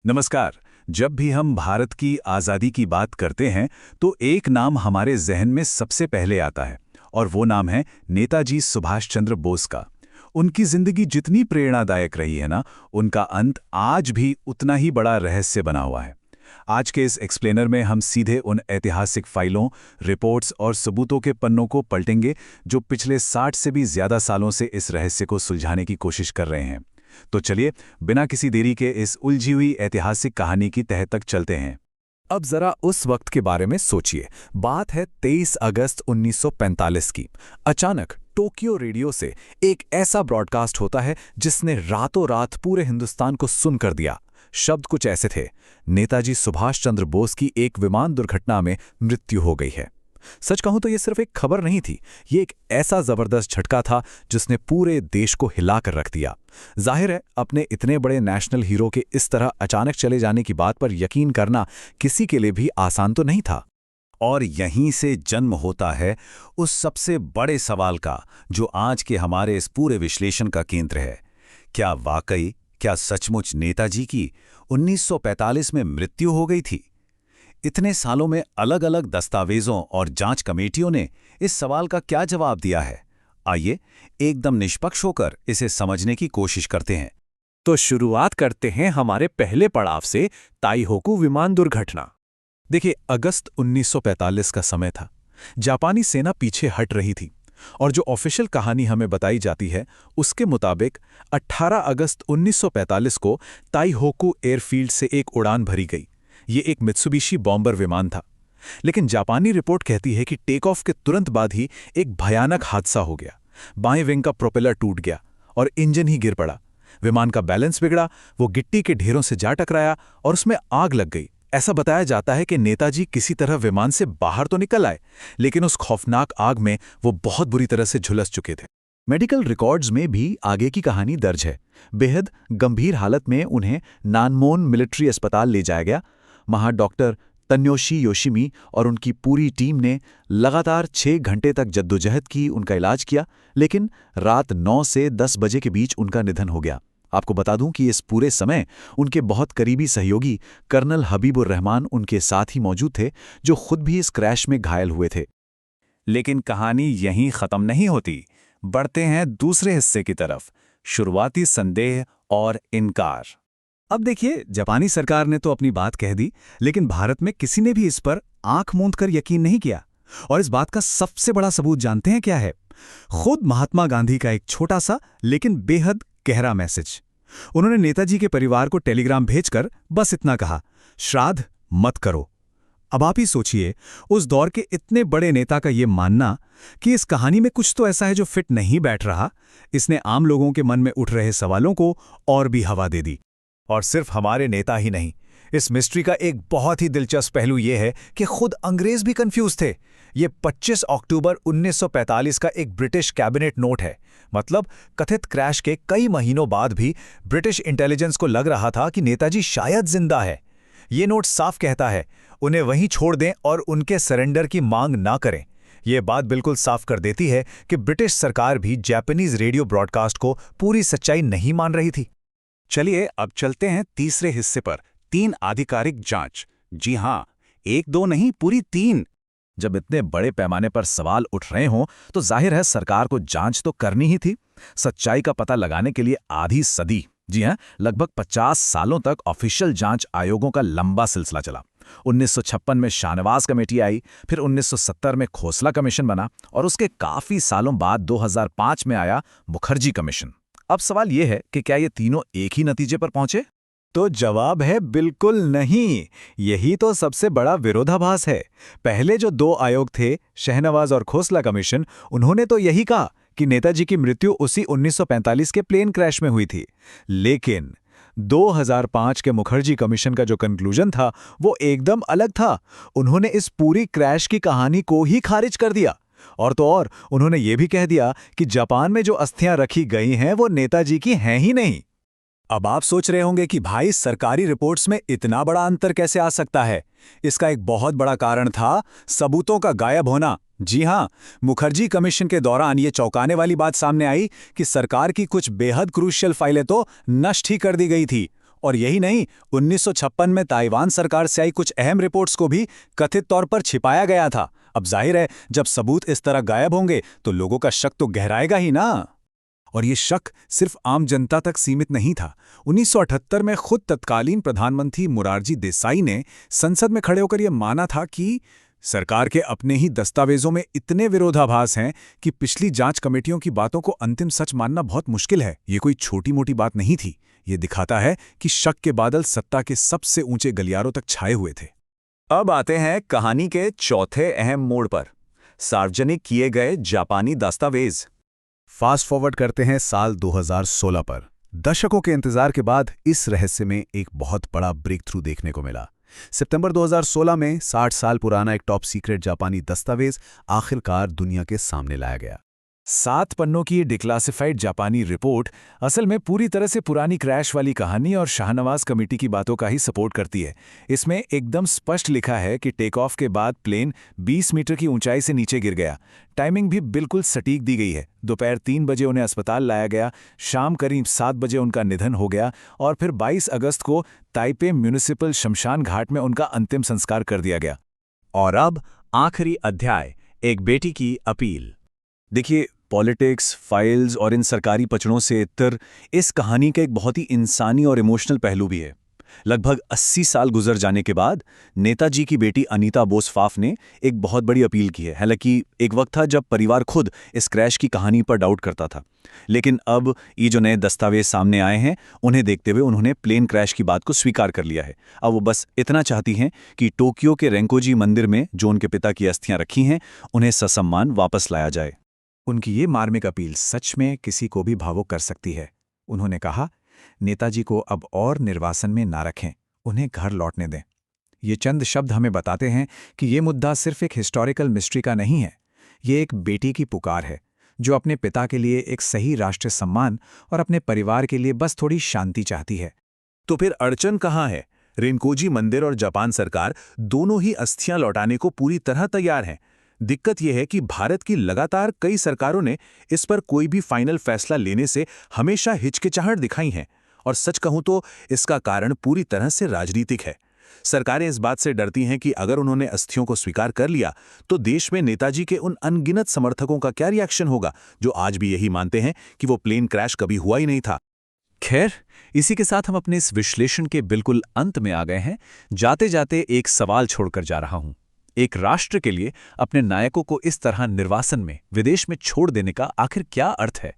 नमस्कार। जब भी हम भारत की आज़ादी की बात करते हैं तो एक नाम हमारे जहन में सबसे पहले आता है और वो नाम है नेताजी सुभाष चंद्र बोस का। उनकी जिंदगी जितनी प्रेरणादायक रही है ना, उनका अंत आज भी उतना ही बड़ा रहस्य बना हुआ है। आज के इस एक्सप्लेनर में हम सीधे उन ऐतिहासिक फाइलों, रिपोर्ट्स और सबूतों के पन्नों को पलटेंगे जो पिछले 60 से भी ज्यादा सालों से इस रहस्य को सुलझाने की कोशिश कर रहे हैं। तो चलिए, बिना किसी देरी के इस उलझी हुई ऐतिहासिक कहानी की तह तक चलते हैं। अब जरा उस वक्त के बारे में सोचिए। बात है 23 अगस्त 1945 की। अचानक टोक्यो रेडियो से एक ऐसा ब्रॉडकास्ट होता है जिसने रातों रात पूरे हिंदुस्तान को सुन कर दिया। शब्द कुछ ऐसे थे: नेताजी सुभाष चंद्र बोस की एक विमान दुर्घटना में मृत्यु हो गई है। सच कहूं तो ये सिर्फ एक खबर नहीं थी, ये एक ऐसा जबरदस्त झटका था जिसने पूरे देश को हिलाकर रख दिया। जाहिर है, अपने इतने बड़े नेशनल हीरो के इस तरह अचानक चले जाने की बात पर यकीन करना किसी के लिए भी आसान तो नहीं था। और यहीं से जन्म होता है उस सबसे बड़े सवाल का जो आज के हमारे इस पूरे विश्लेषण का केंद्र है। क्या सचमुच नेताजी की 1945 में मृत्यु हो गई थी? इतने सालों में अलग अलग दस्तावेजों और जांच कमेटियों ने इस सवाल का क्या जवाब दिया है? आइए एकदम निष्पक्ष होकर इसे समझने की कोशिश करते हैं। तो शुरुआत करते हैं हमारे पहले पड़ाव से, ताइहोकू विमान दुर्घटना। देखिए, अगस्त 1945 का समय था। जापानी सेना पीछे हट रही थी और जो ऑफिशियल कहानी हमें बताई जाती है उसके मुताबिक 18 अगस्त 1945 को ताइहोकू एयरफील्ड से एक उड़ान भरी गई। ये एक मित्सुबिशी बॉम्बर विमान था। लेकिन जापानी रिपोर्ट कहती है कि टेक ऑफ के तुरंत बाद ही एक भयानक हादसा हो गया। बाएं विंग का प्रोपेलर टूट गया और इंजन ही गिर पड़ा। विमान का बैलेंस बिगड़ा, वो गिट्टी के ढेरों से जा टकराया और उसमें आग लग गई। ऐसा बताया जाता है कि नेताजी किसी तरह विमान से बाहर तो निकल आए, लेकिन उस खौफनाक आग में वो बहुत बुरी तरह से झुलस चुके थे। मेडिकल रिकॉर्ड्स में भी आगे की कहानी दर्ज है। बेहद गंभीर हालत में उन्हें नानमोन मिलिट्री अस्पताल ले जाया गया। वहां डॉक्टर तन्योशी योशिमी और उनकी पूरी टीम ने लगातार 6 घंटे तक जद्दोजहद की, उनका इलाज किया, लेकिन रात 9 से 10 बजे के बीच उनका निधन हो गया। आपको बता दूं कि इस पूरे समय उनके बहुत करीबी सहयोगी कर्नल हबीबुर रहमान उनके साथ ही मौजूद थे, जो खुद भी इस क्रैश में घायल हुए थे। लेकिन कहानी यहीं खत्म नहीं होती। बढ़ते हैं दूसरे हिस्से की तरफ, शुरुआती संदेह और इनकार। अब देखिए, जापानी सरकार ने तो अपनी बात कह दी, लेकिन भारत में किसी ने भी इस पर आंख मूंद कर यकीन नहीं किया। और इस बात का सबसे बड़ा सबूत जानते हैं क्या है? खुद महात्मा गांधी का एक छोटा सा लेकिन बेहद गहरा मैसेज। उन्होंने नेताजी के परिवार को टेलीग्राम भेजकर बस इतना कहा: श्राद्ध मत करो। अब आप ही सोचिए, उस दौर के इतने बड़े नेता का यह मानना कि इस कहानी में कुछ तो ऐसा है जो फिट नहीं बैठ रहा, इसने आम लोगों के मन में उठ रहे सवालों को और भी हवा दे दी। और सिर्फ हमारे नेता ही नहीं, इस मिस्ट्री का एक बहुत ही दिलचस्प पहलू यह है कि खुद अंग्रेज भी कंफ्यूज थे। ये 25 अक्टूबर 1945 का एक ब्रिटिश कैबिनेट नोट है। मतलब कथित क्रैश के कई महीनों बाद भी ब्रिटिश इंटेलिजेंस को लग रहा था कि नेताजी शायद जिंदा है। ये नोट साफ कहता है, उन्हें वहीं छोड़ दें और उनके सरेंडर की मांग ना करें। ये बात बिल्कुल साफ कर देती है कि ब्रिटिश सरकार भी जापानीज रेडियो ब्रॉडकास्ट को पूरी सच्चाई नहीं मान रही थी। चलिए अब चलते हैं तीसरे हिस्से पर, 3 आधिकारिक जांच। जी हां, 1-2 नहीं, पूरी 3। जब इतने बड़े पैमाने पर सवाल उठ रहे हों तो जाहिर है सरकार को जांच तो करनी ही थी। सच्चाई का पता लगाने के लिए आधी सदी, जी हां, लगभग 50 सालों तक ऑफिशियल जांच आयोगों का लंबा सिलसिला चला। 1956 में शाहनवाज कमेटी आई, फिर 1970 में खोसला कमीशन बना और उसके काफी सालों बाद 2005 में आया मुखर्जी कमीशन। अब सवाल यह है कि क्या ये तीनों एक ही नतीजे पर पहुंचे? तो जवाब है बिल्कुल नहीं। यही तो सबसे बड़ा विरोधाभास है। पहले जो 2 आयोग थे, शाहनवाज और खोसला कमीशन, उन्होंने तो यही कहा कि नेताजी की मृत्यु उसी 1945 के प्लेन क्रैश में हुई थी। लेकिन 2005 के मुखर्जी कमीशन का जो कंक्लूजन था वो एकदम अलग था। उन्होंने इस पूरी क्रैश की कहानी को ही खारिज कर दिया। और तो और उन्होंने ये भी कह दिया कि जापान में जो अस्थियां रखी गई हैं वो नेताजी की हैं ही नहीं। अब आप सोच रहे होंगे कि भाई, सरकारी रिपोर्ट्स में इतना बड़ा अंतर कैसे आ सकता है? इसका एक बहुत बड़ा कारण था सबूतों का गायब होना। जी हां, मुखर्जी कमीशन के दौरान ये चौंकाने वाली बात सामने आई कि सरकार की कुछ बेहद क्रूशियल फाइलें तो नष्ट ही कर दी गई थी और यही नहीं, 1956 में ताइवान सरकार से आई कुछ अहम रिपोर्ट्स को भी कथित तौर पर छिपाया गया था। अब जाहिर है, जब सबूत इस तरह गायब होंगे तो लोगों का शक तो गहराएगा ही ना। और ये शक सिर्फ आम जनता तक सीमित नहीं था। 1978 में खुद तत्कालीन प्रधानमंत्री मोरारजी देसाई ने संसद में खड़े होकर यह माना था कि सरकार के अपने ही दस्तावेजों में इतने विरोधाभास हैं कि पिछली जांच कमेटियों की बातों को अंतिम सच मानना बहुत मुश्किल है। ये कोई छोटी मोटी बात नहीं थी। ये दिखाता है कि शक के बादल सत्ता के सबसे ऊंचे गलियारों तक छाए हुए थे। अब आते हैं कहानी के चौथे अहम मोड़ पर, सार्वजनिक किए गए जापानी दस्तावेज। फास्ट फॉरवर्ड करते हैं साल 2016 पर। दशकों के इंतजार के बाद इस रहस्य में एक बहुत बड़ा ब्रेक थ्रू देखने को मिला। सितंबर 2016 में 60 साल पुराना एक टॉप सीक्रेट जापानी दस्तावेज आखिरकार दुनिया के सामने लाया गया। 7 पन्नों की ये डिक्लासिफाइड जापानी रिपोर्ट असल में पूरी तरह से पुरानी क्रैश वाली कहानी और शाहनवाज कमेटी की बातों का ही सपोर्ट करती है। इसमें एकदम स्पष्ट लिखा है कि टेक ऑफ के बाद प्लेन 20 मीटर की ऊंचाई से नीचे गिर गया। टाइमिंग भी बिल्कुल सटीक दी गई है। दोपहर 3 बजे उन्हें अस्पताल लाया गया, शाम करीब 7 बजे उनका निधन हो गया और फिर 22 अगस्त को ताइपे म्यूनिसिपल शमशान घाट में उनका अंतिम संस्कार कर दिया गया। और अब आखिरी अध्याय, एक बेटी की अपील। देखिए, पॉलिटिक्स, फाइल्स और इन सरकारी पचड़ों से इतर इस कहानी का एक बहुत ही इंसानी और इमोशनल पहलू भी है। लगभग 80 साल गुजर जाने के बाद नेताजी की बेटी अनीता बोसफाफ ने एक बहुत बड़ी अपील की है। हालांकि एक वक्त था जब परिवार खुद इस क्रैश की कहानी पर डाउट करता था, लेकिन अब ये जो नए दस्तावेज सामने आए हैं उन्हें देखते हुए उन्होंने प्लेन क्रैश की बात को स्वीकार कर लिया है। अब वो बस इतना चाहती हैं कि टोक्यो के रेंकोजी मंदिर में जो उनके पिता की अस्थियां रखी हैं उन्हें ससम्मान वापस लाया जाए। उनकी ये मार्मिक अपील सच में किसी को भी भावुक कर सकती है। उन्होंने कहा, नेताजी को अब और निर्वासन में ना रखें, उन्हें घर लौटने दें। ये चंद शब्द हमें बताते हैं कि ये मुद्दा सिर्फ एक हिस्टोरिकल मिस्ट्री का नहीं है। ये एक बेटी की पुकार है जो अपने पिता के लिए एक सही राष्ट्रीय सम्मान और अपने परिवार के लिए बस थोड़ी शांति चाहती है। तो फिर अड़चन कहाँ है? रेंकोजी मंदिर और जापान सरकार दोनों ही अस्थियां लौटाने को पूरी तरह तैयार हैं। दिक्कत यह है कि भारत की लगातार कई सरकारों ने इस पर कोई भी फाइनल फैसला लेने से हमेशा हिचकिचाहट दिखाई है, और सच कहूं तो इसका कारण पूरी तरह से राजनीतिक है। सरकारें इस बात से डरती हैं कि अगर उन्होंने अस्थियों को स्वीकार कर लिया तो देश में नेताजी के उन अनगिनत समर्थकों का क्या रिएक्शन होगा जो आज भी यही मानते हैं कि वो प्लेन क्रैश कभी हुआ ही नहीं था। खैर, इसी के साथ हम अपने इस विश्लेषण के बिल्कुल अंत में आ गए हैं। जाते जाते एक सवाल छोड़कर जा रहा हूं। एक राष्ट्र के लिए अपने नायकों को इस तरह निर्वासन में, विदेश में छोड़ देने का आखिर क्या अर्थ है?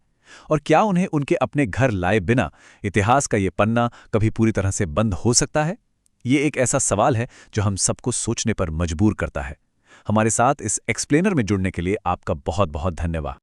और क्या उन्हें उनके अपने घर लाए बिना इतिहास का ये पन्ना कभी पूरी तरह से बंद हो सकता है? ये एक ऐसा सवाल है जो हम सबको सोचने पर मजबूर करता है। हमारे साथ इस एक्सप्लेनर में जुड़ने के लिए आपका बहुत बहुत धन्यवाद।